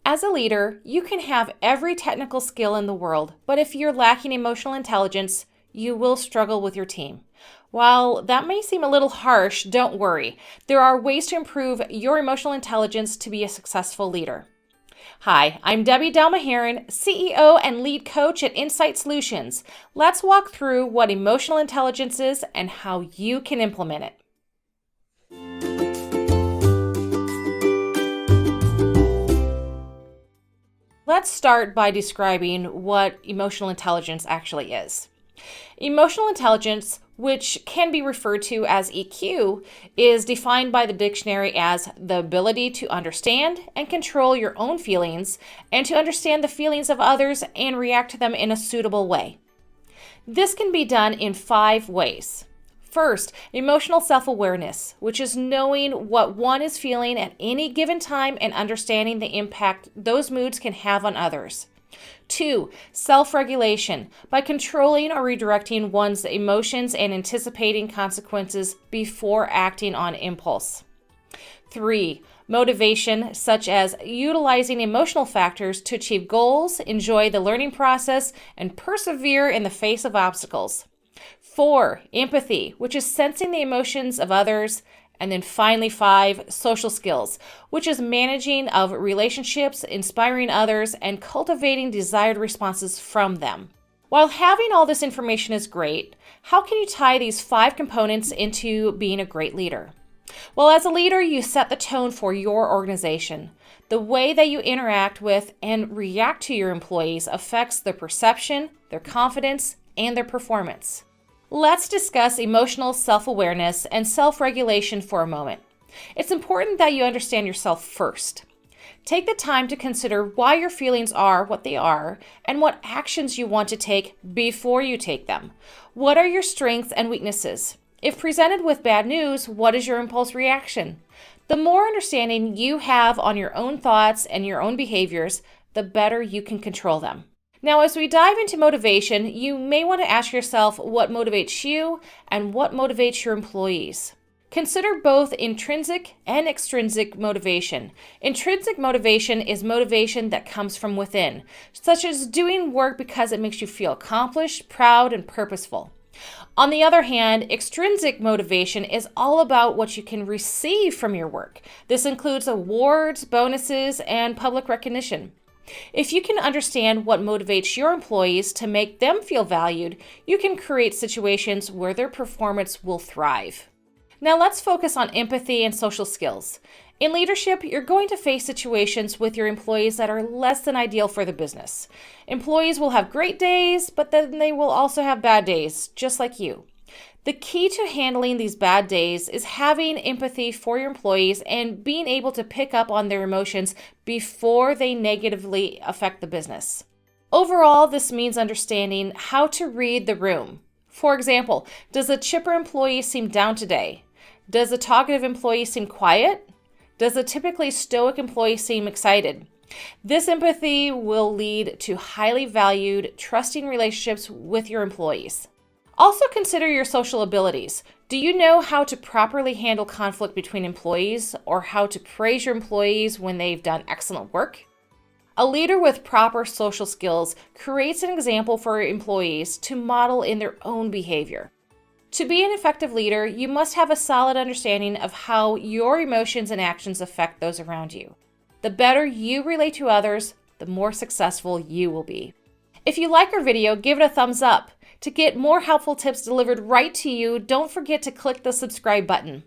As a leader, you can have every technical skill in the world, but if you're lacking emotional intelligence, you will struggle with your team. While that may seem a little harsh, don't worry. There are ways to improve your emotional intelligence to be a successful leader. Hi, I'm Debbie Delmaheron, CEO and lead coach at Insight Solutions. Let's walk through what emotional intelligence is and how you can implement it. Let's start by describing what emotional intelligence actually is. Emotional intelligence, which can be referred to as EQ, is defined by the dictionary as the ability to understand and control your own feelings and to understand the feelings of others and react to them in a suitable way. This can be done in 5 ways. First, emotional self-awareness, which is knowing what one is feeling at any given time and understanding the impact those moods can have on others. 2, self-regulation, by controlling or redirecting one's emotions and anticipating consequences before acting on impulse. 3, motivation, such as utilizing emotional factors to achieve goals, enjoy the learning process, and persevere in the face of obstacles. 4, empathy, which is sensing the emotions of others. And then finally 5, social skills, which is managing of relationships, inspiring others, and cultivating desired responses from them. While having all this information is great, how can you tie these 5 components into being a great leader? Well, as a leader, you set the tone for your organization. The way that you interact with and react to your employees affects their perception, their confidence, and their performance. Let's discuss emotional self-awareness and self-regulation for a moment. It's important that you understand yourself first. Take the time to consider why your feelings are what they are and what actions you want to take before you take them. What are your strengths and weaknesses? If presented with bad news, what is your impulse reaction? The more understanding you have on your own thoughts and your own behaviors, the better you can control them. Now, as we dive into motivation, you may want to ask yourself what motivates you and what motivates your employees. Consider both intrinsic and extrinsic motivation. Intrinsic motivation is motivation that comes from within, such as doing work because it makes you feel accomplished, proud, and purposeful. On the other hand, extrinsic motivation is all about what you can receive from your work. This includes awards, bonuses, and public recognition. If you can understand what motivates your employees to make them feel valued, you can create situations where their performance will thrive. Now let's focus on empathy and social skills. In leadership, you're going to face situations with your employees that are less than ideal for the business. Employees will have great days, but then they will also have bad days, just like you. The key to handling these bad days is having empathy for your employees and being able to pick up on their emotions before they negatively affect the business. Overall, this means understanding how to read the room. For example, does a chipper employee seem down today? Does a talkative employee seem quiet? Does a typically stoic employee seem excited? This empathy will lead to highly valued, trusting relationships with your employees. Also consider your social abilities. Do you know how to properly handle conflict between employees or how to praise your employees when they've done excellent work? A leader with proper social skills creates an example for employees to model in their own behavior. To be an effective leader, you must have a solid understanding of how your emotions and actions affect those around you. The better you relate to others, the more successful you will be. If you like our video, give it a thumbs up. To get more helpful tips delivered right to you, don't forget to click the subscribe button.